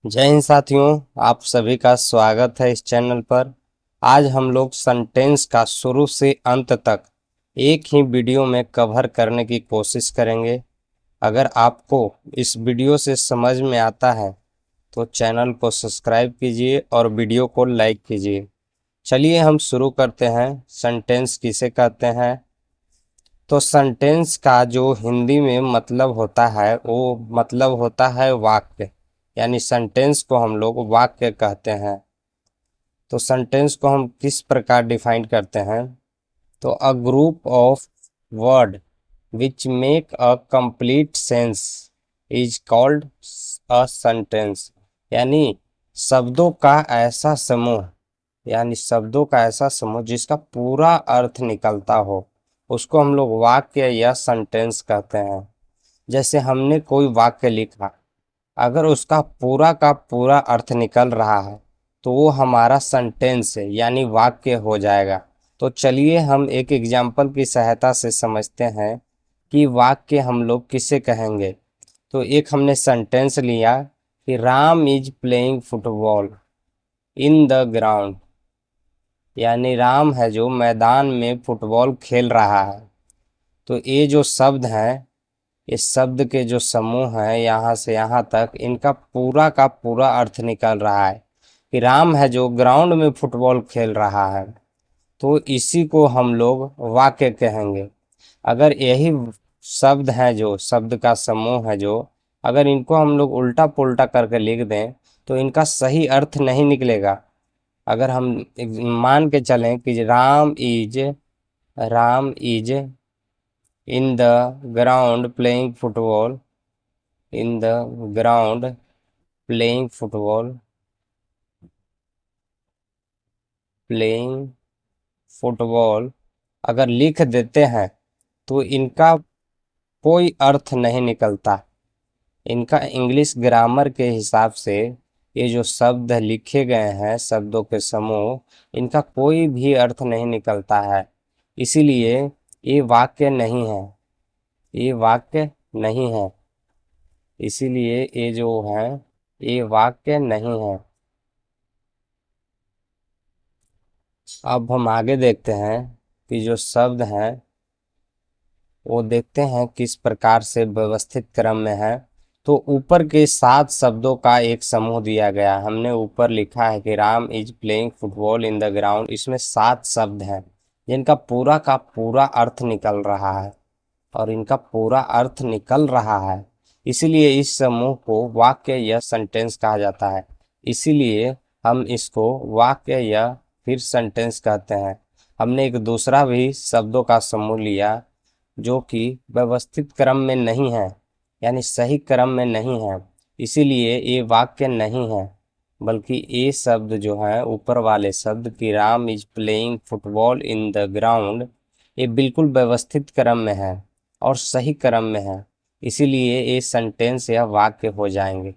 जय हिंद साथियों, आप सभी का स्वागत है इस चैनल पर। आज हम लोग सेंटेंस का शुरू से अंत तक एक ही वीडियो में कवर करने की कोशिश करेंगे। अगर आपको इस वीडियो से समझ में आता है तो चैनल को सब्सक्राइब कीजिए और वीडियो को लाइक कीजिए। चलिए हम शुरू करते हैं। सेंटेंस किसे कहते हैं? तो सेंटेंस का जो हिंदी में मतलब होता है वो मतलब होता है वाक्य, यानी सेंटेंस को हम लोग वाक्य कहते हैं। तो सेंटेंस को हम किस प्रकार डिफाइन करते हैं? तो a group of word which make a complete sense is called a sentence. यानी शब्दों का ऐसा समूह, यानी शब्दों का ऐसा समूह जिसका पूरा अर्थ निकलता हो, उसको हम लोग वाक्य या सेंटेंस कहते हैं। जैसे हमने कोई वाक्य लिखा, अगर उसका पूरा का पूरा अर्थ निकल रहा है तो वो हमारा सेंटेंस है, यानी वाक्य हो जाएगा। तो चलिए हम एक एग्जाम्पल की सहायता से समझते हैं कि वाक्य हम लोग किसे कहेंगे। तो एक हमने सेंटेंस लिया कि Ram is playing football in the ground, यानी राम है जो मैदान में फुटबॉल खेल रहा है। तो ये जो शब्द हैं, इस शब्द के जो समूह हैं यहाँ से यहाँ तक, इनका पूरा का पूरा अर्थ निकल रहा है कि राम है जो ग्राउंड में फुटबॉल खेल रहा है। तो इसी को हम लोग वाक्य कहेंगे। अगर यही शब्द हैं, जो शब्द का समूह है, जो अगर इनको हम लोग उल्टा पुल्टा करके लिख दें तो इनका सही अर्थ नहीं निकलेगा। अगर हम मान के चलें कि Ram is in the ground playing football, in the ground playing football, playing football अगर लिख देते हैं तो इनका कोई अर्थ नहीं निकलता। इनका इंग्लिश ग्रामर के हिसाब से ये जो शब्द लिखे गए हैं, शब्दों के समूह, इनका कोई भी अर्थ नहीं निकलता है। इसीलिए ये वाक्य नहीं है, ये वाक्य नहीं है। इसीलिए ये जो है, ये वाक्य नहीं है। अब हम आगे देखते हैं कि जो शब्द हैं वो देखते हैं किस प्रकार से व्यवस्थित क्रम में है। तो ऊपर के 7 शब्दों का एक समूह दिया गया। हमने ऊपर लिखा है कि Ram is playing football in the ground. इसमें 7 शब्द हैं जिनका पूरा का पूरा अर्थ निकल रहा है, और इनका पूरा अर्थ निकल रहा है। इसीलिए इस समूह को वाक्य या सेंटेंस कहा जाता है। इसीलिए हम इसको वाक्य या फिर सेंटेंस कहते हैं। हमने एक दूसरा भी शब्दों का समूह लिया जो कि व्यवस्थित क्रम में नहीं है, यानी सही क्रम में नहीं है। इसीलिए ये वाक्य नहीं है, बल्कि ये शब्द जो है, ऊपर वाले शब्द कि Ram is playing football in the ground, ये बिल्कुल व्यवस्थित क्रम में है और सही क्रम में है। इसीलिए ये सेंटेंस या वाक्य हो जाएंगे।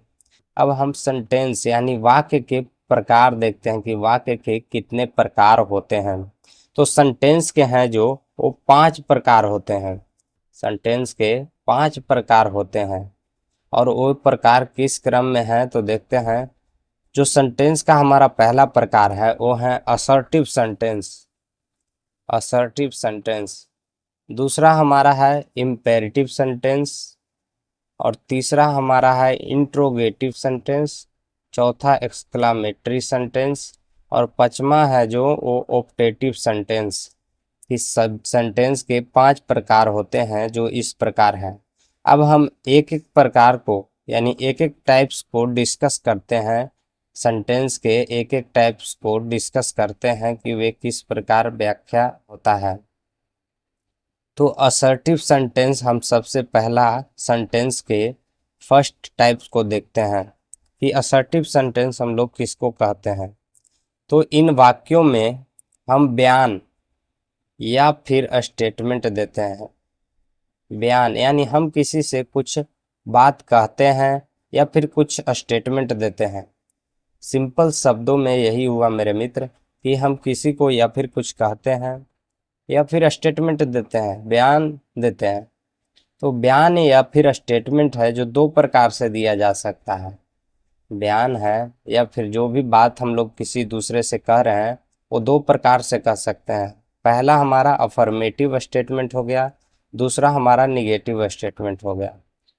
अब हम सेंटेंस यानी वाक्य के प्रकार देखते हैं कि वाक्य के कितने प्रकार होते हैं। तो सेंटेंस के हैं जो, वो 5 प्रकार होते हैं। सेंटेंस के 5 प्रकार होते हैं। और वो प्रकार किस क्रम में है तो देखते हैं। जो सेंटेंस का हमारा पहला प्रकार है वो है असर्टिव सेंटेंस, असर्टिव सेंटेंस। दूसरा हमारा है इम्पेरेटिव सेंटेंस, और तीसरा हमारा है इंट्रोगेटिव सेंटेंस। चौथा एक्सक्लामेटरी सेंटेंस, और पांचवा है जो वो ऑप्टेटिव सेंटेंस। इस सब सेंटेंस के 5 प्रकार होते हैं जो इस प्रकार है। अब हम एक एक प्रकार को, यानी एक एक टाइप्स को डिस्कस करते हैं। सेंटेंस के एक एक टाइप्स को डिस्कस करते हैं कि वे किस प्रकार व्याख्या होता है। तो असर्टिव सेंटेंस, हम सबसे पहला सेंटेंस के फर्स्ट टाइप्स को देखते हैं कि असर्टिव सेंटेंस हम लोग किसको कहते हैं। तो इन वाक्यों में हम बयान या फिर स्टेटमेंट देते हैं। बयान यानी हम किसी से कुछ बात कहते हैं या फिर कुछ स्टेटमेंट देते हैं। सिंपल शब्दों में यही हुआ मेरे मित्र कि हम किसी को या फिर कुछ कहते हैं या फिर स्टेटमेंट देते हैं, बयान देते हैं। तो बयान या फिर स्टेटमेंट है जो 2 प्रकार से दिया जा सकता है। बयान है या फिर जो भी बात हम लोग किसी दूसरे से कह रहे हैं वो दो प्रकार से कह सकते हैं। पहला हमारा अफर्मेटिव स्टेटमेंट हो गया, दूसरा हमारा निगेटिव स्टेटमेंट हो गया।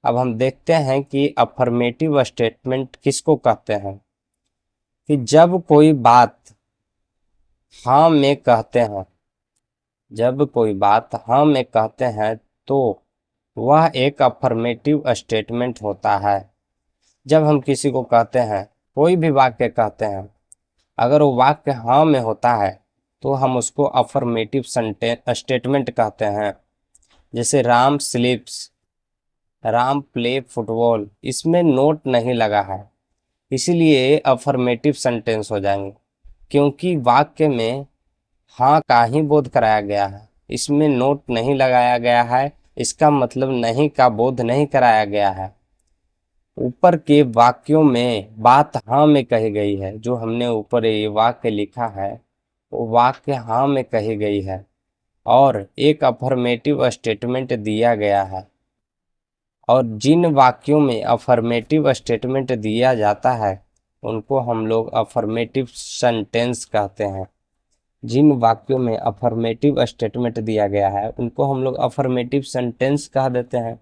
अब हम देखते हैं कि अफर्मेटिव स्टेटमेंट किसको कहते हैं, कि जब कोई बात हाँ में कहते हैं, जब कोई बात हाँ में कहते हैं तो वह एक अफर्मेटिव स्टेटमेंट होता है। जब हम किसी को कहते हैं, कोई भी वाक्य कहते हैं, अगर वो वाक्य हाँ में होता है तो हम उसको अफर्मेटिव स्टेटमेंट कहते हैं। जैसे राम स्लीप्स, राम प्ले फुटबॉल, इसमें नोट नहीं लगा है, इसीलिए अफर्मेटिव सेंटेंस हो जाएंगे, क्योंकि वाक्य में हाँ का ही बोध कराया गया है, इसमें नोट नहीं लगाया गया है, इसका मतलब नहीं का बोध नहीं कराया गया है। ऊपर के वाक्यों में बात हाँ में कही गई है, जो हमने ऊपर ये वाक्य लिखा है वो वाक्य हाँ में कही गई है और एक अफर्मेटिव स्टेटमेंट दिया गया है। और जिन वाक्यों में अफर्मेटिव स्टेटमेंट दिया जाता है उनको हम लोग अफर्मेटिव सेंटेंस कहते हैं। जिन वाक्यों में अफर्मेटिव स्टेटमेंट दिया गया है उनको हम लोग अफर्मेटिव सेंटेंस कह देते हैं।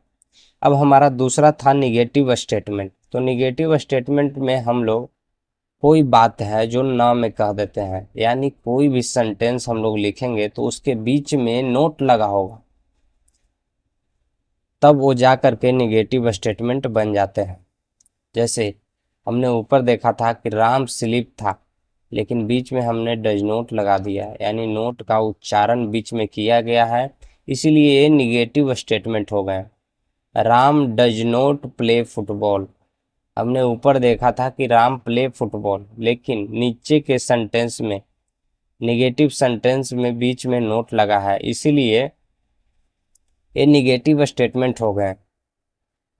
अब हमारा दूसरा था निगेटिव स्टेटमेंट। तो निगेटिव स्टेटमेंट में हम लोग कोई बात है जो ना में कह देते हैं, यानी कोई भी सेंटेंस हम लोग लिखेंगे तो उसके बीच में नोट लगा होगा, तब वो जा करके निगेटिव स्टेटमेंट बन जाते हैं। जैसे हमने ऊपर देखा था कि राम स्लीप था, लेकिन बीच में हमने डज नोट लगा दिया, यानी नोट का उच्चारण बीच में किया गया है, इसीलिए ये निगेटिव स्टेटमेंट हो गए। Ram does note play football, हमने ऊपर देखा था कि राम प्ले फुटबॉल, लेकिन नीचे के सेंटेंस में निगेटिव सेंटेंस में बीच में नोट लगा है, इसीलिए ये निगेटिव स्टेटमेंट हो गए।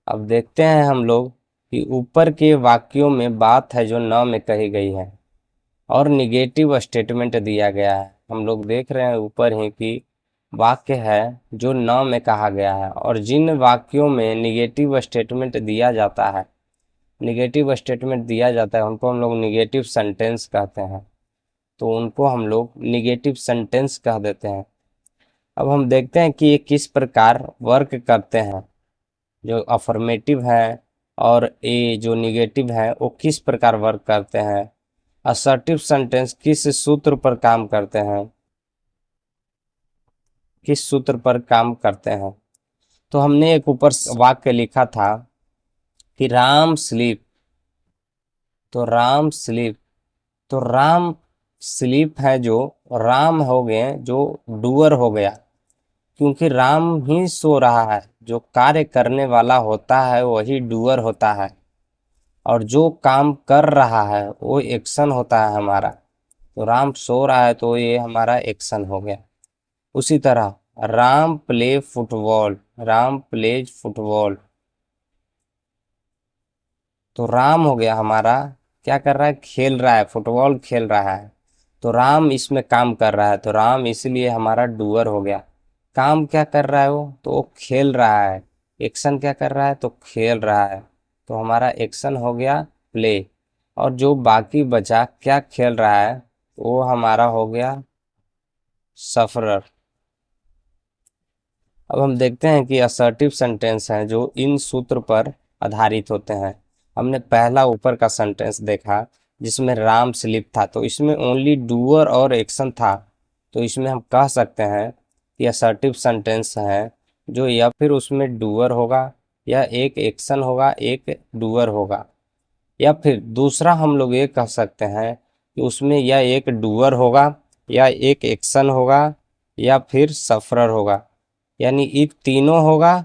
अब देखते हैं हम लोग कि ऊपर के वाक्यों में बात है जो न में कही गई है और निगेटिव स्टेटमेंट दिया गया है। हम लोग देख रहे हैं ऊपर ही कि वाक्य है जो न में कहा गया है, और जिन वाक्यों में निगेटिव स्टेटमेंट दिया जाता है, निगेटिव स्टेटमेंट दिया जाता है उनको हम लोग निगेटिव सेंटेंस कहते हैं, तो उनको हम लोग निगेटिव सेंटेंस कह देते हैं। अब हम देखते हैं कि ये किस प्रकार वर्क करते हैं, जो अफर्मेटिव है और ये जो निगेटिव है वो किस प्रकार वर्क करते हैं, असर्टिव सेंटेंस किस सूत्र पर काम करते हैं, किस सूत्र पर काम करते हैं। तो हमने एक ऊपर वाक्य लिखा था कि राम स्लीप, तो राम स्लीप, तो राम स्लीप है जो राम हो गए, जो डूअर हो गया, क्योंकि राम ही सो रहा है, जो कार्य करने वाला होता है वही डूअर होता है, और जो काम कर रहा है वो एक्शन होता है हमारा। तो राम सो रहा है तो ये हमारा एक्शन हो गया। उसी तरह Ram play football, Ram plays football, तो राम हो गया हमारा क्या कर रहा है, खेल रहा है, फुटबॉल खेल रहा है, तो राम इसमें काम कर रहा है, तो राम इसलिए हमारा डूअर हो गया। काम क्या कर रहा है वो, तो वो खेल रहा है, एक्शन क्या कर रहा है, तो खेल रहा है, तो हमारा एक्शन हो गया प्ले। और जो बाकी बचा क्या खेल रहा है, वो हमारा हो गया सफरर। अब हम देखते हैं कि असर्टिव सेंटेंस हैं जो इन सूत्र पर आधारित होते हैं। हमने पहला ऊपर का सेंटेंस देखा जिसमें राम स्लीप था, तो इसमें ओनली डूअर और एक्शन था, तो इसमें हम कह सकते हैं कि असर्टिव सेंटेंस है जो या फिर उसमें डूअर होगा या एक एक्शन होगा एक डूअर होगा, या फिर दूसरा हम लोग ये कह सकते हैं कि उसमें या एक डूअर होगा या एक एक्शन होगा या फिर सफरर होगा, यानी ये तीनों होगा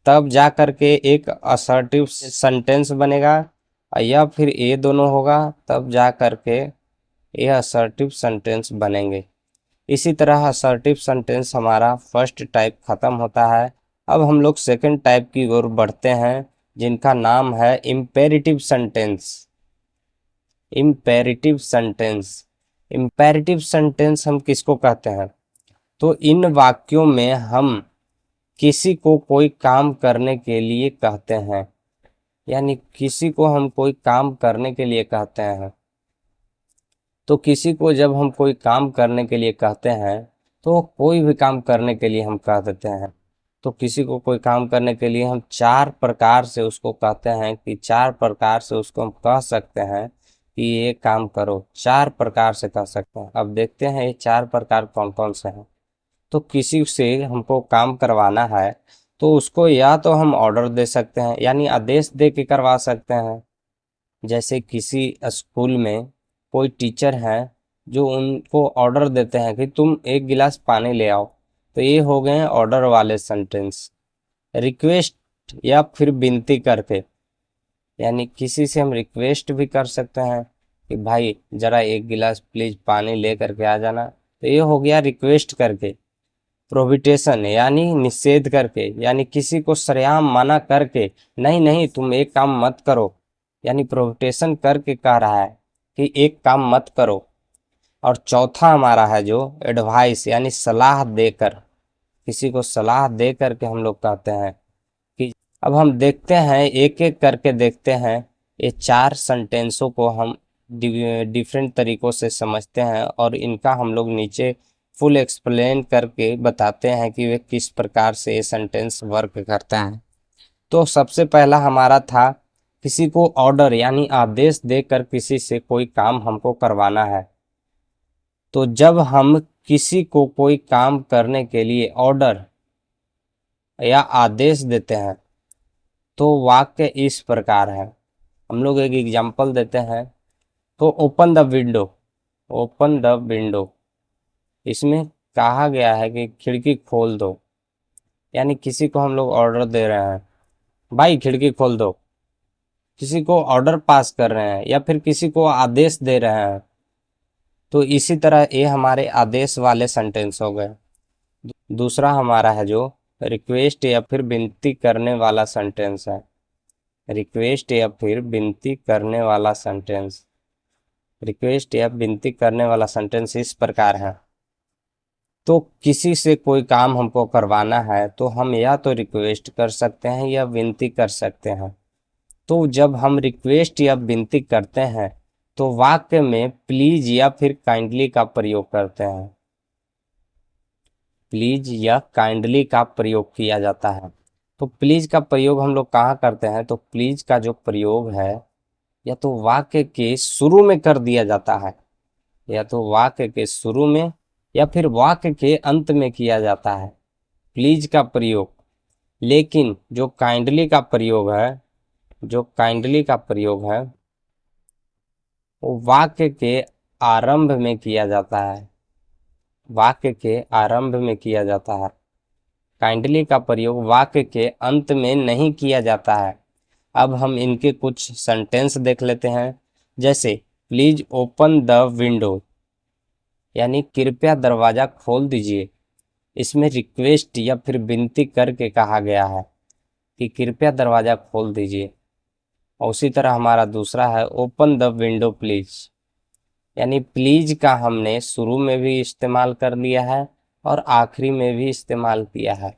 तब जा करके एक असर्टिव सेंटेंस बनेगा, या फिर ये दोनों होगा तब जा करके ये असर्टिव सेंटेंस बनेंगे। इसी तरह असर्टिव सेंटेंस हमारा फर्स्ट टाइप खत्म होता है। अब हम लोग सेकंड टाइप की ओर बढ़ते हैं जिनका नाम है imperative sentence. Imperative sentence, imperative sentence हम किसको कहते हैं, तो इन वाक्यों में हम किसी को कोई काम करने के लिए कहते हैं, यानी किसी को हम कोई काम करने के लिए कहते हैं, तो किसी को जब हम कोई काम करने के लिए कहते हैं, तो कोई भी काम करने के लिए हम कह देते हैं। तो किसी को कोई काम करने के लिए हम चार प्रकार से उसको कहते हैं, कि चार प्रकार से उसको हम कह सकते हैं कि ये काम करो, चार प्रकार से कह सकते हैं। अब देखते हैं ये चार प्रकार कौन कौन से हैं। तो किसी से हमको काम करवाना है, तो उसको या तो हम ऑर्डर दे सकते हैं, यानी आदेश दे के करवा सकते हैं। जैसे किसी स्कूल में कोई टीचर है जो उनको ऑर्डर देते हैं कि तुम एक गिलास पानी ले आओ, तो ये हो गए हैं ऑर्डर वाले सेंटेंस। रिक्वेस्ट या फिर विनती करके, यानी किसी से हम रिक्वेस्ट भी कर सकते हैं कि भाई जरा एक गिलास प्लीज पानी ले करके आ जाना, तो ये हो गया रिक्वेस्ट करके। प्रोहिबिटेशन यानी निषेध करके, यानी किसी को सरेआम मना करके, नहीं नहीं तुम एक काम मत करो, यानी प्रोहिबिटेशन करके कह रहा है कि एक काम मत करो। और चौथा हमारा है जो एडवाइस, यानी सलाह देकर, किसी को सलाह दे करके हम लोग कहते हैं कि। अब हम देखते हैं एक एक करके देखते हैं, ये चार सेंटेंसों को हम डिफरेंट तरीकों से समझते हैं, और इनका हम लोग नीचे फुल एक्सप्लेन करके बताते हैं कि वे किस प्रकार से ये सेंटेंस वर्क करता है। तो सबसे पहला हमारा था, किसी को ऑर्डर यानी आदेश देकर किसी से कोई काम हमको करवाना है। तो जब हम किसी को कोई काम करने के लिए ऑर्डर या आदेश देते हैं, तो वाक्य इस प्रकार है। हम लोग एक एग्जांपल देते हैं, तो open the window, open the window, इसमें कहा गया है कि खिड़की खोल दो, यानी किसी को हम लोग ऑर्डर दे रहे हैं, भाई खिड़की खोल दो। किसी को ऑर्डर पास कर रहे हैं या फिर किसी को आदेश दे रहे हैं, तो इसी तरह ये हमारे आदेश वाले सेंटेंस हो गए। दूसरा हमारा है जो रिक्वेस्ट या फिर विनती करने वाला सेंटेंस है। रिक्वेस्ट या फिर विनती करने वाला सेंटेंस, रिक्वेस्ट या विनती करने वाला सेंटेंस इस प्रकार है। तो किसी से कोई काम हमको करवाना है, तो हम या तो रिक्वेस्ट कर सकते हैं या विनती कर सकते हैं। तो जब हम रिक्वेस्ट या विनती करते हैं, तो वाक्य में प्लीज या फिर काइंडली का प्रयोग करते हैं। प्लीज या काइंडली का प्रयोग किया जाता है। तो प्लीज का प्रयोग हम लोग कहाँ करते हैं, तो प्लीज का जो प्रयोग है, या तो वाक्य के शुरू में कर दिया जाता है, या तो वाक्य के शुरू में या फिर वाक्य के अंत में किया जाता है प्लीज का प्रयोग। लेकिन जो काइंडली का प्रयोग है, जो काइंडली का प्रयोग है, वो वाक्य के आरंभ में किया जाता है, वाक्य के आरंभ में किया जाता है। काइंडली का प्रयोग वाक्य के अंत में नहीं किया जाता है। अब हम इनके कुछ सेंटेंस देख लेते हैं। जैसे प्लीज ओपन द विंडो, यानी कृपया दरवाजा खोल दीजिए। इसमें रिक्वेस्ट या फिर विनती करके कहा गया है कि कृपया दरवाजा खोल दीजिए। और उसी तरह हमारा दूसरा है ओपन द विंडो प्लीज, यानी प्लीज का हमने शुरू में भी इस्तेमाल कर लिया है और आखिरी में भी इस्तेमाल किया है,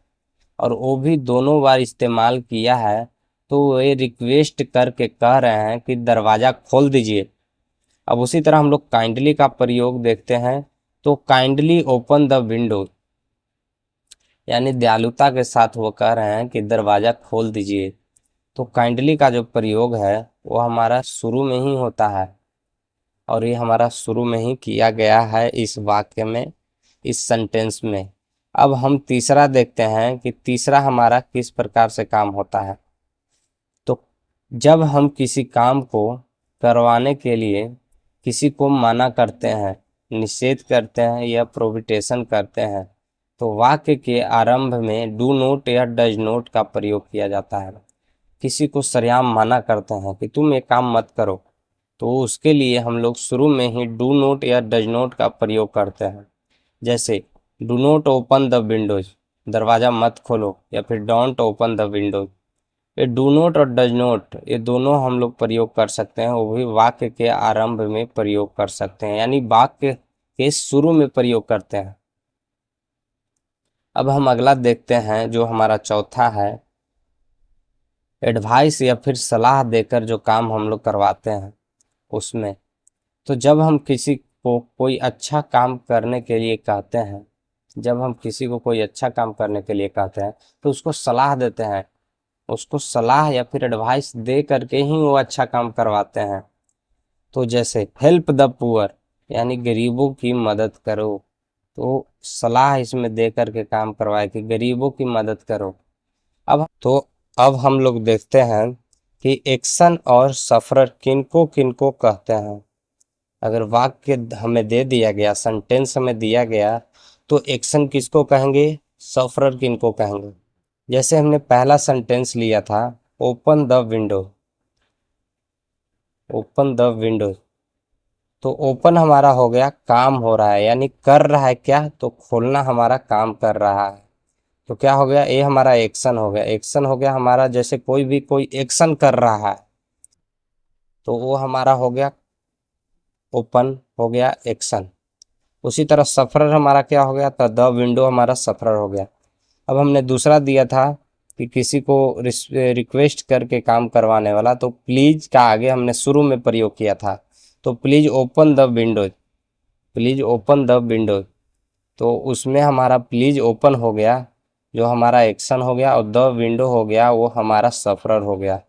और वो भी दोनों बार इस्तेमाल किया है। तो वे रिक्वेस्ट करके कह रहे हैं कि दरवाज़ा खोल दीजिए। अब उसी तरह हम लोग काइंडली का प्रयोग देखते हैं, तो काइंडली ओपन द विंडो, यानी दयालुता के साथ वो कह रहे हैं कि दरवाज़ा खोल दीजिए। तो काइंडली का जो प्रयोग है वो हमारा शुरू में ही होता है, और ये हमारा शुरू में ही किया गया है इस वाक्य में, इस सेंटेंस में। अब हम तीसरा देखते हैं कि तीसरा हमारा किस प्रकार से काम होता है। तो जब हम किसी काम को करवाने के लिए किसी को मना करते हैं, निषेध करते हैं या प्रोहिबिटेशन करते हैं, तो वाक्य के आरंभ में डू नोट या डज नोट का प्रयोग किया जाता है। किसी को सरेआम मना करते हैं कि तुम ये काम मत करो, तो उसके लिए हम लोग शुरू में ही डू नोट या डज नोट का प्रयोग करते हैं। जैसे do not open the Windows, दरवाज़ा मत खोलो, या फिर डोंट ओपन द विंडोज। ये डू नोट और डज नोट ये दोनों हम लोग प्रयोग कर सकते हैं, वो भी वाक्य के आरंभ में प्रयोग कर सकते हैं, यानी वाक्य के शुरू में प्रयोग करते हैं। अब हम अगला देखते हैं जो हमारा चौथा है, एडवाइस या फिर सलाह देकर जो काम हम लोग करवाते हैं उसमें। तो जब हम किसी को कोई अच्छा काम करने के लिए कहते हैं, जब हम किसी को कोई अच्छा काम करने के लिए कहते हैं तो उसको सलाह देते हैं, उसको सलाह या फिर एडवाइस दे करके ही वो अच्छा काम करवाते हैं। तो जैसे हेल्प द पुअर यानी गरीबों की मदद करो, तो सलाह इसमें दे करके काम करवाए कि गरीबों की मदद करो। अब हम लोग देखते हैं कि एक्शन और सफरर किनको किनको कहते हैं। अगर वाक्य हमें दे दिया गया, सेंटेंस हमें दिया गया, तो एक्शन किसको कहेंगे, सफरर किनको कहेंगे। जैसे हमने पहला सेंटेंस लिया था, open the window, open the window. तो ओपन हमारा हो गया काम हो रहा है, यानी कर रहा है क्या, तो खोलना हमारा काम कर रहा है। तो क्या हो गया, ये हमारा एक्शन हो गया। एक्शन हो गया हमारा, जैसे कोई भी कोई एक्शन कर रहा है तो वो हमारा हो गया ओपन, हो गया एक्शन। उसी तरह सफरर हमारा क्या हो गया, तो द विंडो हमारा सफरर हो गया। अब हमने दूसरा दिया था कि किसी को रिक्वेस्ट करके काम करवाने वाला, तो प्लीज का आगे हमने शुरू में प्रयोग किया था, तो please open the window, please open the window. तो उसमें हमारा प्लीज ओपन हो गया जो हमारा एक्शन हो गया, और द विंडो हो गया वो हमारा सफरर हो गया।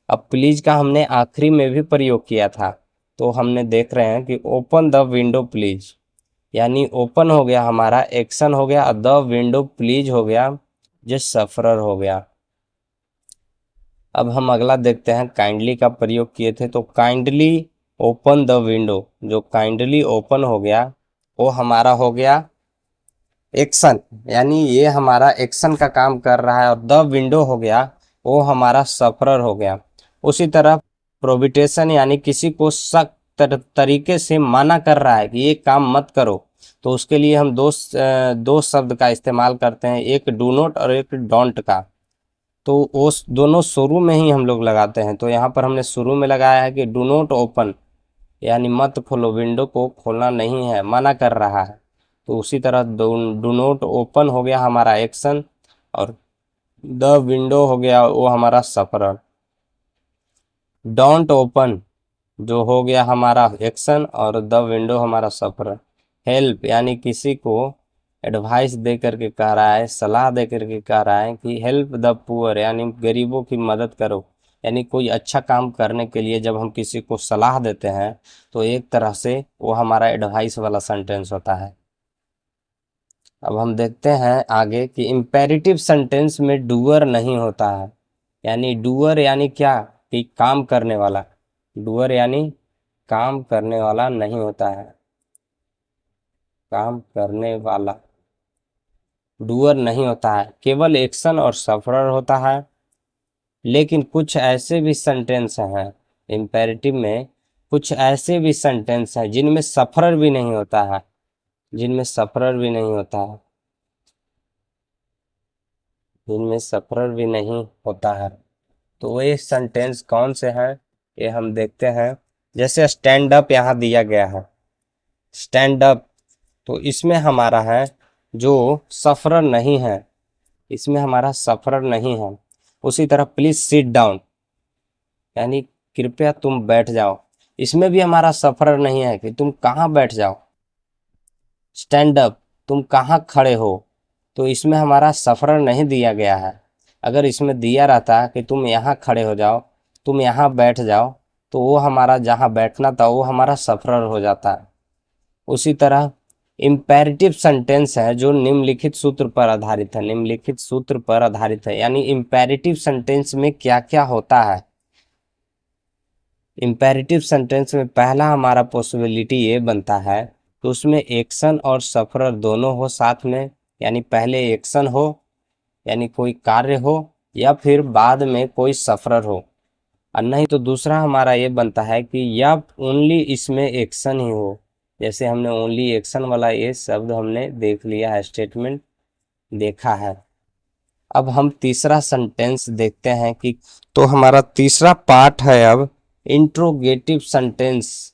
अब प्लीज का हमने आखिरी में भी प्रयोग किया था, तो हमने देख रहे हैं कि ओपन द विंडो प्लीज, यानी ओपन हो गया हमारा एक्शन हो गया, और द विंडो प्लीज हो गया जो सफरर हो गया। अब हम अगला देखते हैं, काइंडली का प्रयोग किए थे, तो काइंडली ओपन द विंडो, जो काइंडली ओपन हो गया वो हमारा हो गया एक्शन, यानी ये हमारा एक्शन का काम कर रहा है, और द विंडो हो गया वो हमारा सफरर हो गया। उसी तरह प्रोहिबिटेशन यानी किसी को सख्त तरीके से मना कर रहा है कि ये काम मत करो, तो उसके लिए हम दो शब्द का इस्तेमाल करते हैं, एक डू नॉट और एक डोंट का। तो वो दोनों शुरू में ही हम लोग लगाते हैं, तो यहाँ पर हमने शुरू में लगाया है कि डू नॉट ओपन, यानी मत खोलो, विंडो को खोलना नहीं है, मना कर रहा है। तो उसी तरह डू नॉट ओपन हो गया हमारा एक्शन, और द विंडो हो गया वो हमारा सफरर। डोंट ओपन जो हो गया हमारा एक्शन, और द विंडो हमारा सफरर। हेल्प यानी किसी को एडवाइस दे करके कह रहा है, सलाह दे करके कह रहा है कि हेल्प द पुअर, यानी गरीबों की मदद करो। यानी कोई अच्छा काम करने के लिए जब हम किसी को सलाह देते हैं तो एक तरह से वो हमारा एडवाइस वाला सेंटेंस होता है। अब हम देखते हैं आगे कि इम्पेरेटिव सेंटेंस में डूअर नहीं होता है। यानी डूअर यानी क्या, कि काम करने वाला। डूअर यानी काम करने वाला नहीं होता है, काम करने वाला डूअर नहीं होता है, केवल एक्शन और सफरर होता है। लेकिन कुछ ऐसे भी सेंटेंस हैं इम्पेरेटिव में, कुछ ऐसे भी सेंटेंस हैं जिनमें सफरर भी नहीं होता है, जिनमें सफरर भी नहीं होता है, जिनमें सफरर भी नहीं होता है। तो ये सेंटेंस कौन से हैं, ये हम देखते हैं। जैसे स्टैंड अप यहाँ दिया गया है, स्टैंड अप, तो इसमें हमारा है जो सफरर नहीं है, इसमें हमारा सफरर नहीं है। उसी तरह प्लीज सिट डाउन, यानी कृपया तुम बैठ जाओ, इसमें भी हमारा सफरर नहीं है कि तुम कहाँ बैठ जाओ। स्टैंड अप, तुम कहाँ खड़े हो, तो इसमें हमारा सफरर नहीं दिया गया है। अगर इसमें दिया रहता कि तुम यहाँ खड़े हो जाओ, तुम यहाँ बैठ जाओ, तो वो हमारा जहाँ बैठना था वो हमारा सफरर हो जाता है। उसी तरह इम्पेरेटिव सेंटेंस है जो निम्नलिखित सूत्र पर आधारित है, निम्नलिखित सूत्र पर आधारित है। यानी इम्पेरेटिव सेंटेंस में क्या क्या होता है। इम्पेरेटिव सेंटेंस में पहला हमारा पॉसिबिलिटी ये बनता है तो उसमें एक्शन और सफरर दोनों हो साथ में, यानी पहले एक्शन हो यानी कोई कार्य हो, या फिर बाद में कोई सफरर हो। और नहीं तो दूसरा हमारा ये बनता है कि या ओनली इसमें एक्शन ही हो, जैसे हमने ओनली एक्शन वाला ये शब्द हमने देख लिया है, स्टेटमेंट देखा है। अब हम तीसरा सेंटेंस देखते हैं कि, तो हमारा तीसरा पार्ट है अब इंट्रोगेटिव सेंटेंस।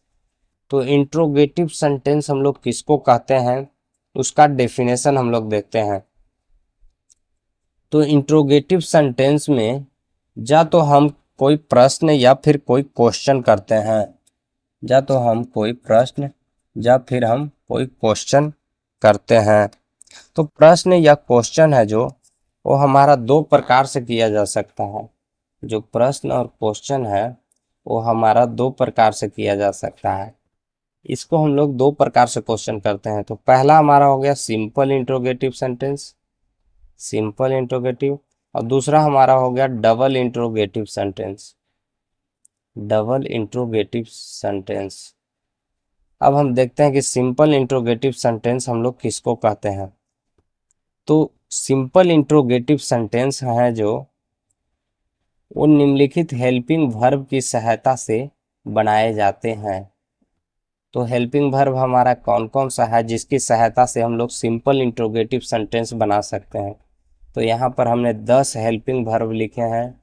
तो इंट्रोगेटिव सेंटेंस हम लोग किसको कहते हैं, उसका डेफिनेशन हम लोग देखते हैं। तो इंट्रोगेटिव सेंटेंस में या तो हम कोई प्रश्न या फिर कोई क्वेश्चन करते हैं, या तो हम कोई प्रश्न या फिर हम कोई क्वेश्चन करते हैं। तो प्रश्न या क्वेश्चन है जो वो हमारा दो प्रकार से किया जा सकता है। जो प्रश्न और क्वेश्चन है वो हमारा दो प्रकार से किया जा सकता है। इसको हम लोग दो प्रकार से क्वेश्चन करते हैं। तो पहला हमारा हो गया simple interrogative sentence, simple interrogative, और दूसरा हमारा हो गया double interrogative sentence, double interrogative sentence. अब हम देखते हैं कि सिंपल इंट्रोगेटिव सेंटेंस हम लोग किसको कहते हैं। तो सिंपल इंट्रोगेटिव सेंटेंस है जो वो निम्नलिखित हेल्पिंग वर्ब की सहायता से बनाए जाते हैं। तो हेल्पिंग वर्ब हमारा कौन कौन सा है जिसकी सहायता से हम लोग सिंपल इंट्रोगेटिव सेंटेंस बना सकते हैं। तो यहाँ पर हमने 10 हेल्पिंग वर्ब लिखे हैं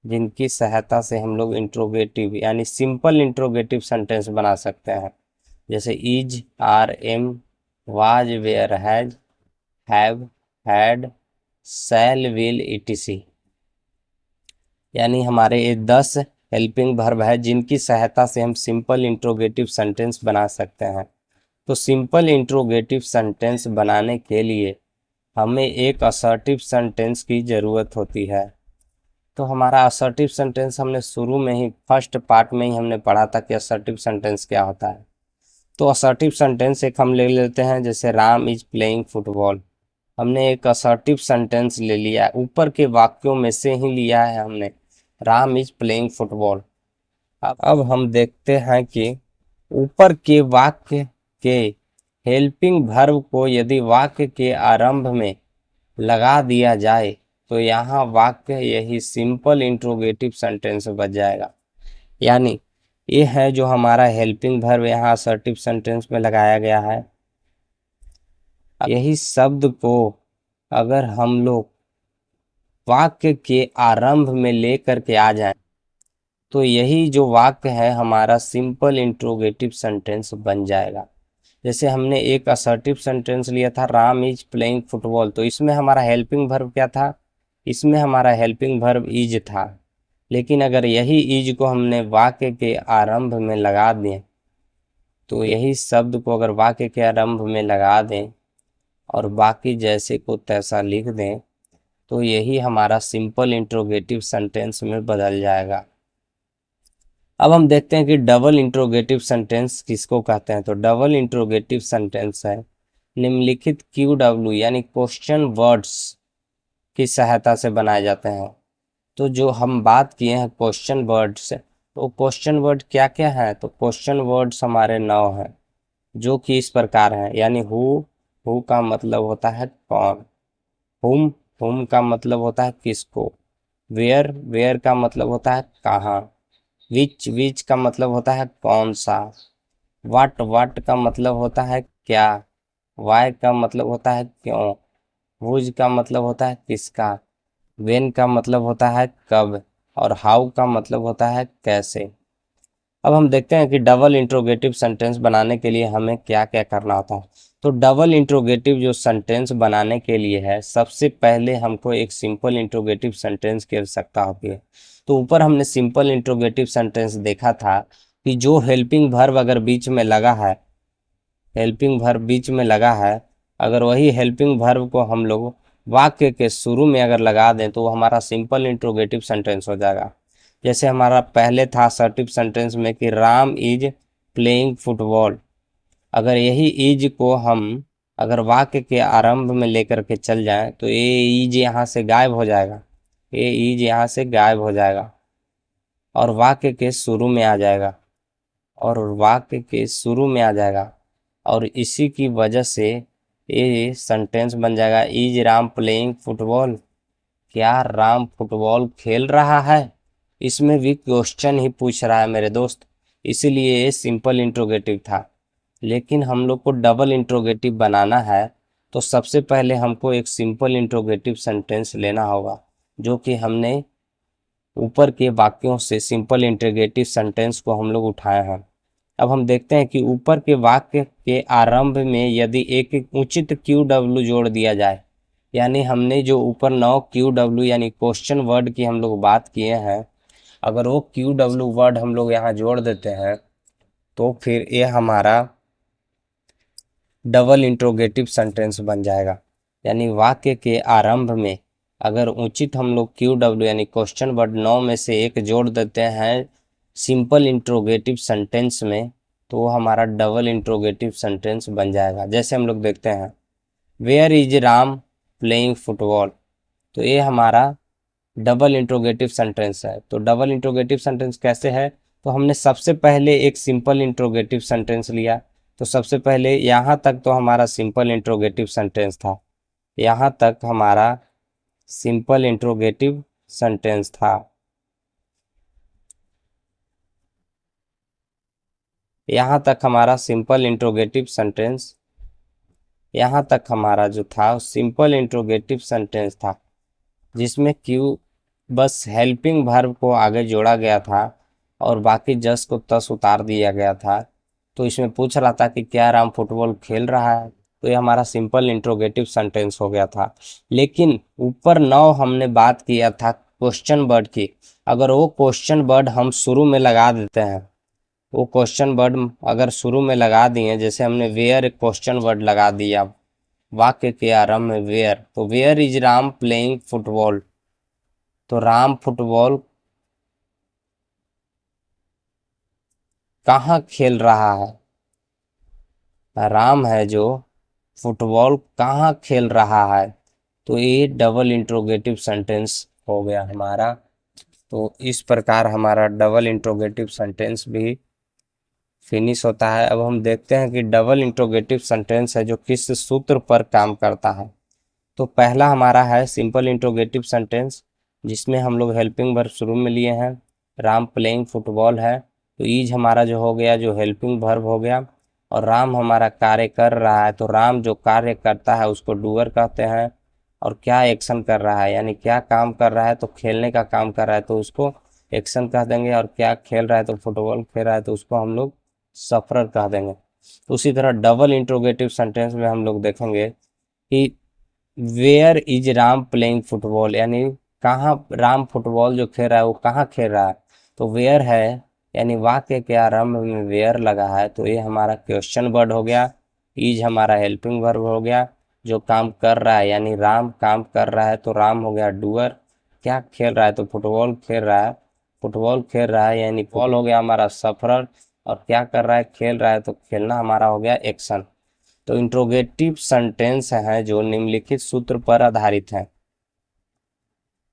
जिनकी सहायता से हम लोग इंट्रोगेटिव यानी सिंपल इंट्रोगेटिव सेंटेंस बना सकते हैं। जैसे is, are, am, was, were, has, have, had, shall, will, etc। यानी हमारे ये 10 हेल्पिंग वर्ब है जिनकी सहायता से हम सिंपल इंट्रोगेटिव सेंटेंस बना सकते हैं। तो सिंपल इंट्रोगेटिव सेंटेंस बनाने के लिए हमें एक असर्टिव सेंटेंस की ज़रूरत होती है। तो हमारा असर्टिव सेंटेंस हमने शुरू में ही फर्स्ट पार्ट में ही हमने पढ़ा था कि असर्टिव सेंटेंस क्या होता है। तो असर्टिव सेंटेंस एक हम ले लेते हैं, जैसे राम इज प्लेइंग फुटबॉल। हमने एक असर्टिव सेंटेंस ले लिया है, ऊपर के वाक्यों में से ही लिया है हमने, राम इज प्लेइंग फुटबॉल। अब हम देखते हैं कि ऊपर के वाक्य के हेल्पिंग वर्ब को यदि वाक्य के आरंभ में लगा दिया जाए तो यहाँ वाक्य यही सिंपल इंट्रोगेटिव सेंटेंस बच जाएगा। यानी ये है जो हमारा हेल्पिंग वर्ब यहाँ असर्टिव सेंटेंस में लगाया गया है। यही शब्द को अगर हम लोग वाक्य के आरंभ में लेकर के आ जाएं तो यही जो वाक्य है हमारा सिंपल इंट्रोगेटिव सेंटेंस बन जाएगा। जैसे हमने एक असर्टिव सेंटेंस लिया था राम इज प्लेइंग फुटबॉल, तो इसमें हमारा हेल्पिंग वर्ब क्या था, इसमें हमारा हेल्पिंग वर्ब इज था। लेकिन अगर यही इज को हमने वाक्य के आरंभ में लगा दें, तो यही शब्द को अगर वाक्य के आरंभ में लगा दें और बाकी जैसे को तैसा लिख दें तो यही हमारा सिंपल इंट्रोगेटिव सेंटेंस में बदल जाएगा। अब हम देखते हैं कि डबल इंट्रोगेटिव सेंटेंस किसको कहते हैं। तो डबल इंट्रोगेटिव सेंटेंस है निम्नलिखित QW यानी क्वेश्चन वर्ड्स की सहायता से बनाए जाते हैं। तो जो हम बात किए हैं क्वेश्चन वर्ड्स, तो क्वेश्चन वर्ड क्या क्या है, तो क्वेश्चन वर्ड्स हमारे 9 हैं जो कि इस प्रकार हैं। यानी हु का मतलब होता है कौन, हुम का मतलब होता है किसको, वेयर का मतलब होता है कहाँ, विच का मतलब होता है कौन सा, वाट का मतलब होता है क्या, वाई का मतलब होता है क्यों, हुज का मतलब होता है किसका, वेन का मतलब होता है कब, और हाउ का मतलब होता है कैसे। अब हम देखते हैं कि डबल इंट्रोगेटिव सेंटेंस बनाने के लिए हमें क्या क्या करना होता है। तो डबल इंट्रोगेटिव जो सेंटेंस बनाने के लिए है, सबसे पहले हमको एक सिंपल इंट्रोगेटिव सेंटेंस की आवश्यकता होती है। तो ऊपर हमने सिंपल इंट्रोगेटिव सेंटेंस देखा था कि जो हेल्पिंग वर्ब अगर बीच में लगा है, हेल्पिंग वर्ब बीच में लगा है, अगर वही हेल्पिंग वर्ब को हम लोग वाक्य के शुरू में अगर लगा दें तो वो हमारा सिंपल इंट्रोगेटिव सेंटेंस हो जाएगा। जैसे हमारा पहले था असर्टिव सेंटेंस में कि राम इज प्लेइंग फुटबॉल, अगर यही इज को हम अगर वाक्य के आरंभ में लेकर के चल जाएं तो ये इज यहाँ से गायब हो जाएगा, ये इज यहाँ से गायब हो जाएगा और वाक्य के शुरू में आ जाएगा, और वाक्य के शुरू में आ जाएगा। और इसी की वजह से ये सेंटेंस बन जाएगा इज राम प्लेइंग फुटबॉल, क्या राम फुटबॉल खेल रहा है। इसमें भी क्वेश्चन ही पूछ रहा है मेरे दोस्त, इसीलिए ये सिंपल इंट्रोगेटिव था। लेकिन हम लोग को डबल इंट्रोगेटिव बनाना है तो सबसे पहले हमको एक सिंपल इंट्रोगेटिव सेंटेंस लेना होगा, जो कि हमने ऊपर के वाक्यों से सिंपल इंट्रोगेटिव सेंटेंस को हम लोग उठाए हैं। अब हम देखते हैं कि ऊपर के वाक्य के आरंभ में यदि एक उचित QW जोड़ दिया जाए, यानी हमने जो ऊपर 9 क्यू डब्ल्यू यानी क्वेश्चन वर्ड की हम लोग बात किए हैं, अगर वो क्यू डब्ल्यू वर्ड हम लोग यहाँ जोड़ देते हैं तो फिर ये हमारा डबल इंट्रोगेटिव सेंटेंस बन जाएगा। यानी वाक्य के आरंभ में अगर उचित हम लोग क्यू डब्ल्यू यानी क्वेश्चन वर्ड 9 में से एक जोड़ देते हैं सिंपल इंट्रोगेटिव सेंटेंस में, तो वो हमारा डबल इंट्रोगेटिव सेंटेंस बन जाएगा। जैसे हम लोग देखते हैं where is Ram playing football, तो ये हमारा डबल इंट्रोगेटिव सेंटेंस है। तो डबल इंट्रोगेटिव सेंटेंस कैसे है, तो हमने सबसे पहले एक सिंपल इंट्रोगेटिव सेंटेंस लिया। तो सबसे पहले यहाँ तक तो हमारा सिंपल इंट्रोगेटिव सेंटेंस था, यहाँ तक हमारा सिंपल इंट्रोगेटिव सेंटेंस था। यहाँ तक हमारा सिंपल इंट्रोगेटिव सेंटेंस, यहाँ तक हमारा जो था सिंपल इंट्रोगेटिव सेंटेंस था, जिसमें क्यू बस हेल्पिंग वर्ब को आगे जोड़ा गया था और बाकी जस को तस उतार दिया गया था। तो इसमें पूछ रहा था कि क्या राम फुटबॉल खेल रहा है, तो ये हमारा सिंपल इंट्रोगेटिव सेंटेंस हो गया था। लेकिन ऊपर 9 हमने बात किया था क्वेश्चन वर्ड की, अगर वो क्वेश्चन वर्ड हम शुरू में लगा देते हैं, वो क्वेश्चन वर्ड अगर शुरू में लगा दिए, जैसे हमने वेयर एक क्वेश्चन वर्ड लगा दिया वाक्य के आरंभ में वेयर, तो where is Ram playing football, तो राम फुटबॉल कहाँ खेल रहा है, राम है जो फुटबॉल कहाँ खेल रहा है, तो ये डबल इंट्रोगेटिव सेंटेंस हो गया हमारा। तो इस प्रकार हमारा डबल इंट्रोगेटिव सेंटेंस भी फिनिश होता है। अब हम देखते हैं कि डबल इंट्रोगेटिव सेंटेंस है जो किस सूत्र पर काम करता है। तो पहला हमारा है सिंपल इंट्रोगेटिव सेंटेंस, जिसमें हम लोग हेल्पिंग वर्ब शुरू में लिए हैं, राम प्लेइंग फुटबॉल है, तो ईज हमारा जो हो गया जो हेल्पिंग वर्ब हो गया, और राम हमारा कार्य कर रहा है, तो राम जो कार्य करता है उसको डूअर कहते हैं। और क्या एक्शन कर रहा है यानी क्या काम कर रहा है, तो खेलने का काम कर रहा है तो उसको एक्शन कह देंगे, और क्या खेल रहा है तो फुटबॉल खेल रहा है तो उसको हम लोग सफरर कह देंगे। तो उसी तरह डबल इंट्रोगेटिव सेंटेंस में हम लोग देखेंगे कि where is Ram playing football, यानी कहाँ राम फुटबॉल जो खेल रहा है वो कहाँ खेल रहा है, तो वेयर है, यानी वाक्य के आरंभ में वेयर लगा है, तो ये हमारा क्वेश्चन वर्ड हो गया। इज हमारा हेल्पिंग वर्ब हो गया, जो काम कर रहा है यानी राम काम कर रहा है तो राम हो गया डूअर। क्या खेल रहा है तो फुटबॉल खेल रहा है, फुटबॉल खेल रहा है यानी बॉल हो गया हमारा सफरर, और क्या कर रहा है खेल रहा है तो खेलना हमारा हो गया एक्शन। तो इंट्रोगेटिव सेंटेंस है जो निम्नलिखित सूत्र पर आधारित है।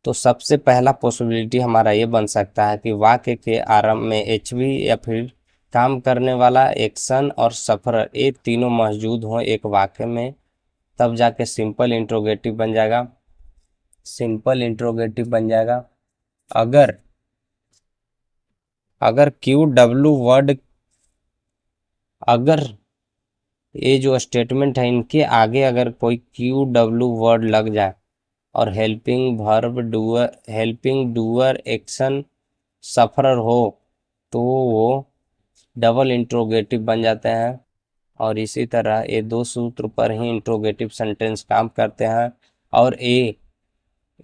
तो सबसे पहला पॉसिबिलिटी हमारा ये बन सकता है कि वाक्य के आरंभ में एचवी या फिर काम करने वाला एक्शन और सफरर ये तीनों मौजूद हों एक वाक्य में, तब जाके सिंपल इंट्रोगेटिव बन जाएगा। सिंपल इंट्रोगेटिव बन जाएगा अगर अगर क्यू डब्ल्यू वर्ड, अगर ये जो स्टेटमेंट है इनके आगे अगर कोई क्यू डब्ल्यू वर्ड लग जाए और helping verb doer, helping doer action sufferer हो, तो वो डबल इंट्रोगेटिव बन जाते हैं। और इसी तरह ये दो सूत्र पर ही इंट्रोगेटिव सेंटेंस काम करते हैं। और ये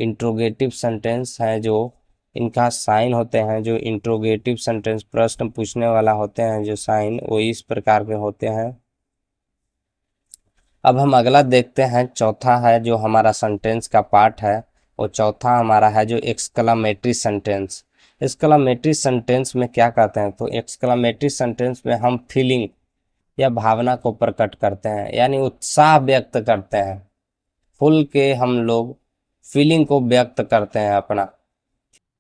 इंट्रोगेटिव सेंटेंस है जो इनका साइन होते हैं, जो इंट्रोगेटिव सेंटेंस प्रश्न पूछने वाला होते हैं जो साइन, वो इस प्रकार के होते हैं। अब हम अगला देखते हैं, चौथा है जो हमारा सेंटेंस का पार्ट है, वो चौथा हमारा है जो एक्सक्लामेटरी सेंटेंस। एक्सक्लामेटरी सेंटेंस में क्या कहते हैं, तो एक्सक्लामेटरी सेंटेंस में हम फीलिंग या भावना को प्रकट करते हैं, यानी उत्साह व्यक्त करते हैं, खुल के हम लोग फीलिंग को व्यक्त करते हैं अपना।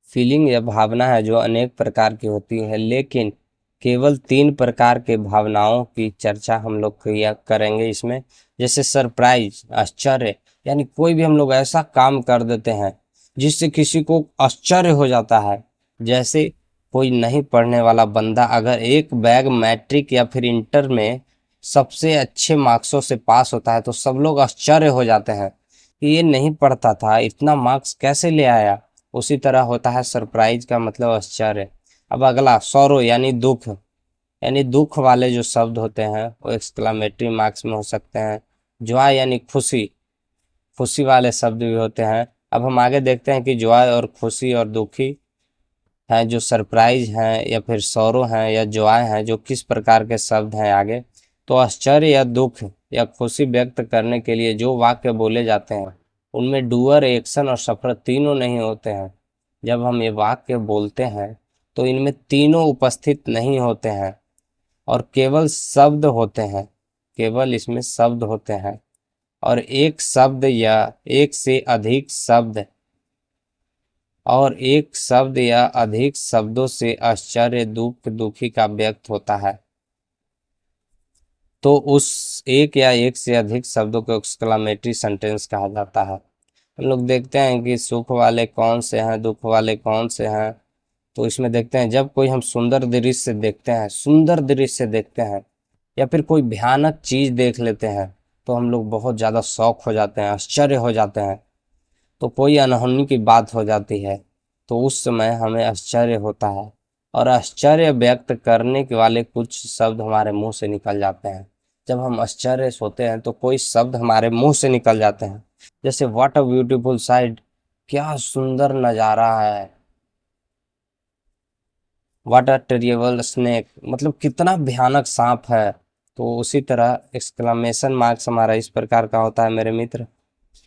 फीलिंग या भावना है जो अनेक प्रकार की होती है, लेकिन केवल 3 प्रकार के भावनाओं की चर्चा हम लोग किया करेंगे इसमें। जैसे सरप्राइज आश्चर्य, यानी कोई भी हम लोग ऐसा काम कर देते हैं जिससे किसी को आश्चर्य हो जाता है। जैसे कोई नहीं पढ़ने वाला बंदा अगर एक बैग मैट्रिक या फिर इंटर में सबसे अच्छे मार्क्सों से पास होता है तो सब लोग आश्चर्य हो जाते हैं कि ये नहीं पढ़ता था इतना मार्क्स कैसे ले आया। उसी तरह होता है सरप्राइज का मतलब आश्चर्य। अब अगला सौरो यानी दुख, यानी दुख वाले जो शब्द होते हैं वो एक्सक्लामेटरी मार्क्स में हो सकते हैं। जॉय यानी खुशी, खुशी वाले शब्द भी होते हैं। अब हम आगे देखते हैं कि जॉय और खुशी और दुखी हैं, जो सरप्राइज हैं या फिर सौरो हैं या जॉय हैं, जो किस प्रकार के शब्द हैं आगे। तो आश्चर्य या दुख या खुशी व्यक्त करने के लिए जो वाक्य बोले जाते हैं उनमें डूअर, एक्शन और सफर तीनों नहीं होते हैं। जब हम ये वाक्य बोलते हैं तो इनमें तीनों उपस्थित नहीं होते हैं और केवल शब्द होते हैं, केवल इसमें शब्द होते हैं। और एक शब्द या एक से अधिक शब्द और एक शब्द या अधिक शब्दों से आश्चर्य, दुख, दुखी का व्यक्त होता है। तो उस एक या एक से अधिक शब्दों को एक्सक्लामेटरी सेंटेंस कहा जाता है। हम लोग देखते हैं कि सुख वाले कौन से हैं, दुख वाले कौन से हैं। तो इसमें देखते हैं जब कोई हम सुंदर दृश्य देखते हैं, सुंदर दृश्य देखते हैं या फिर कोई भयानक चीज देख लेते हैं तो हम लोग बहुत ज्यादा शौक हो जाते हैं, आश्चर्य हो जाते हैं। तो कोई अनहोनी की बात हो जाती है तो उस समय हमें आश्चर्य होता है और आश्चर्य व्यक्त करने के वाले कुछ शब्द हमारे मुंह से निकल जाते हैं। जब हम आश्चर्य होते हैं तो कोई शब्द हमारे मुंह से निकल जाते हैं, जैसे व्हाट अ ब्यूटीफुल साइट, क्या सुंदर नजारा है। व्हाट अ टेरिबल स्नेक, मतलब कितना भयानक सांप है। तो उसी तरह एक्सक्लामेशन मार्क्स हमारा इस प्रकार का होता है मेरे मित्र।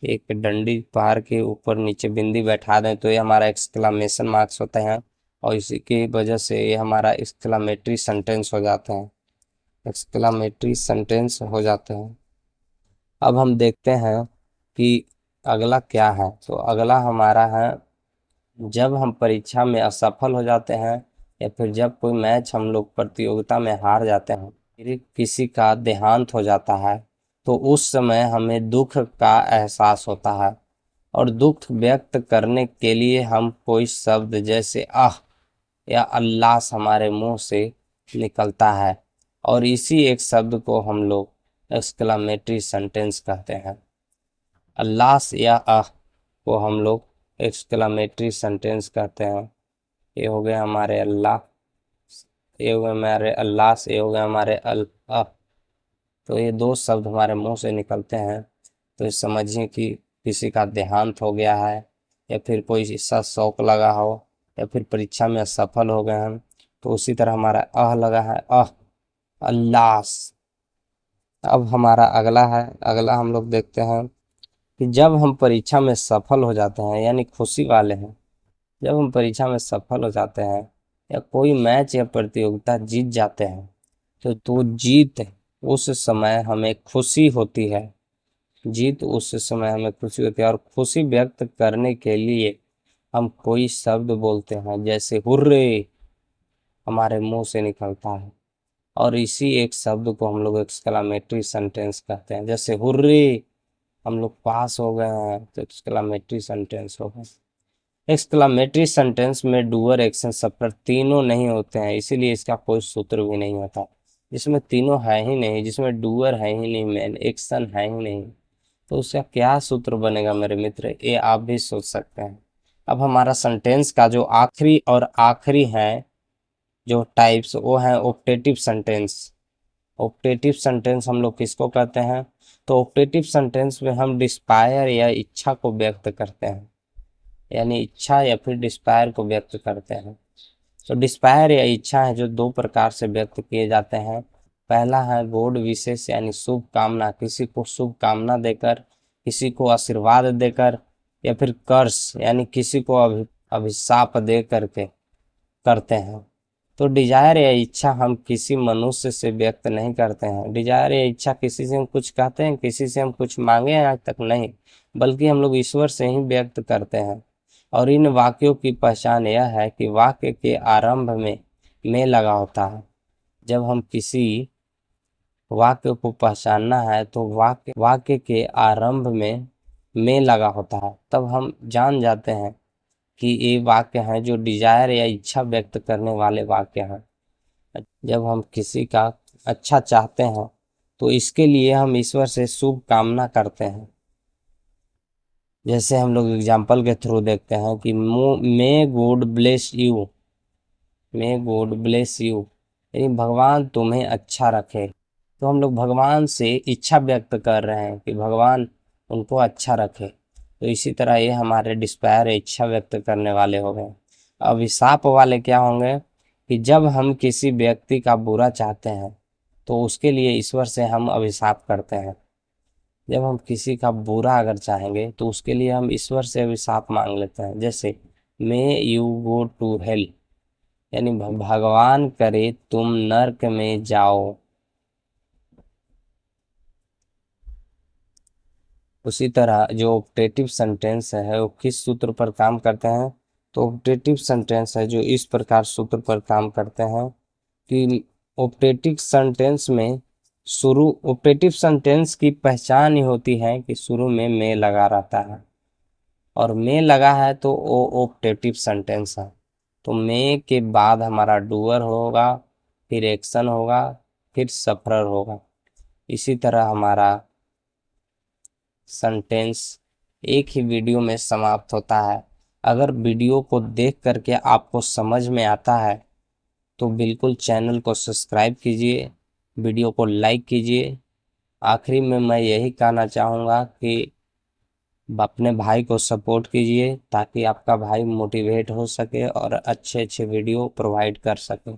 एक डंडी पहाड़ के ऊपर नीचे बिंदी बैठा दें तो ये हमारा एक्सक्लामेशन मार्क्स होते हैं और इसी की वजह से ये हमारा एक्सक्लामेटरी सेंटेंस हो जाते हैं, एक्सक्लामेटरी सेंटेंस हो जाते हैं। अब हम देखते हैं कि अगला क्या है। तो अगला हमारा है जब हम परीक्षा में असफल हो जाते हैं या फिर जब कोई मैच हम लोग प्रतियोगिता में हार जाते हैं, फिर किसी का देहांत हो जाता है तो उस समय हमें दुख का एहसास होता है और दुख व्यक्त करने के लिए हम कोई शब्द जैसे आह या अल्लाह हमारे मुंह से निकलता है और इसी एक शब्द को हम लोग एक्सक्लामेटरी सेंटेंस कहते हैं। अल्लाह या आह को हम लोग एक्सक्लामेटरी सेंटेंस कहते हैं। ये हो गए हमारे अल्लाह, ये हो गए हमारे अल्लाह, ये हो गए हमारे अल्लाह। तो ये दो शब्द हमारे मुंह से निकलते हैं तो ये समझिए कि किसी का देहांत हो गया है या फिर कोई ऐसा शौक लगा हो या फिर परीक्षा में असफल हो गए हम तो उसी तरह हमारा लगा है अल्लाह। अब हमारा अगला है, अगला हम लोग देखते हैं कि जब हम परीक्षा में सफल हो जाते हैं यानी खुशी वाले हैं, जब हम परीक्षा में सफल हो जाते हैं या कोई मैच या प्रतियोगिता जीत जाते हैं तो जीत उस समय हमें खुशी होती है, जीत उस समय हमें खुशी होती है और खुशी व्यक्त करने के लिए हम कोई शब्द बोलते हैं जैसे हुर्रे हमारे मुंह से निकलता है और इसी एक शब्द को हम लोग एक्सक्लामेटरी सेंटेंस कहते हैं। जैसे हुर्रे हम लोग पास हो गए हैं तो एक्सक्लामेटरी सेंटेंस हो गए। एक्सक्लामेटरी सेंटेंस में डूअर, एक्शन, सफर तीनों नहीं होते हैं, इसीलिए इसका कोई सूत्र भी नहीं होता। जिसमें तीनों है ही नहीं, जिसमें डूअर है ही नहीं, मैन एक्शन है ही नहीं, तो उसका क्या सूत्र बनेगा मेरे मित्र, ये आप भी सोच सकते हैं। अब हमारा सेंटेंस का जो आखिरी और आखिरी है जो टाइप्स वो है ऑप्टेटिव सेंटेंस। ऑप्टेटिव सेंटेंस हम लोग किसको कहते हैं? तो ऑप्टेटिव सेंटेंस में हम डिस्पायर या इच्छा को व्यक्त करते हैं, यानी इच्छा या फिर डिस्पायर को व्यक्त करते हैं। तो डिस्पायर या इच्छा है जो दो प्रकार से व्यक्त किए जाते हैं। पहला है गॉड विशेष यानी शुभ कामना, किसी को शुभ कामना देकर, किसी को आशीर्वाद देकर, या फिर कर्स यानी किसी को अभिशाप दे करके करते हैं। तो डिजायर या इच्छा हम किसी मनुष्य से व्यक्त नहीं करते हैं। डिजायर या इच्छा किसी से हम कुछ कहते हैं, किसी से हम कुछ मांगे हैं आज तक नहीं, बल्कि हम लोग ईश्वर से ही व्यक्त करते हैं। और इन वाक्यों की पहचान यह है कि वाक्य के आरंभ में लगा होता है। जब हम किसी वाक्य को पहचानना है तो वाक्य के आरंभ में लगा होता है, तब हम जान जाते हैं कि ये वाक्य हैं जो डिजायर या इच्छा व्यक्त करने वाले वाक्य हैं। जब हम किसी का अच्छा चाहते हैं तो इसके लिए हम ईश्वर से शुभ कामना करते हैं। जैसे हम लोग एग्जाम्पल के थ्रू देखते हैं कि may God bless you, may God bless you यानी भगवान तुम्हें अच्छा रखे। तो हम लोग भगवान से इच्छा व्यक्त कर रहे हैं कि भगवान उनको अच्छा रखे। तो इसी तरह ये हमारे डिस्पायर इच्छा व्यक्त करने वाले हो गए। अभिशाप वाले क्या होंगे कि जब हम किसी व्यक्ति का बुरा चाहते हैं तो उसके लिए ईश्वर से हम अभिशाप करते हैं। जब हम किसी का बुरा अगर चाहेंगे तो उसके लिए हम ईश्वर से अभिशाप मांग लेते हैं, जैसे may you go to hell, यानी भगवान करे तुम नर्क में जाओ। उसी तरह जो ऑप्टेटिव सेंटेंस है वो किस सूत्र पर काम करते हैं, तो ऑप्टेटिव सेंटेंस है जो इस प्रकार सूत्र पर काम करते हैं कि ऑप्टेटिव सेंटेंस में शुरू, ऑप्टेटिव सेंटेंस की पहचान ही होती है कि शुरू में लगा रहता है, और लगा है तो वो ऑप्टेटिव सेंटेंस है। तो के बाद हमारा डूअर होगा, फिर एक्शन होगा, फिर सफरर होगा। इसी तरह हमारा सेंटेंस एक ही वीडियो में समाप्त होता है। अगर वीडियो को देख करके आपको समझ में आता है तो बिल्कुल चैनल को सब्सक्राइब कीजिए, वीडियो को लाइक कीजिए। आखिरी में मैं यही कहना चाहूँगा कि अपने भाई को सपोर्ट कीजिए ताकि आपका भाई मोटिवेट हो सके और अच्छे अच्छे वीडियो प्रोवाइड कर सके।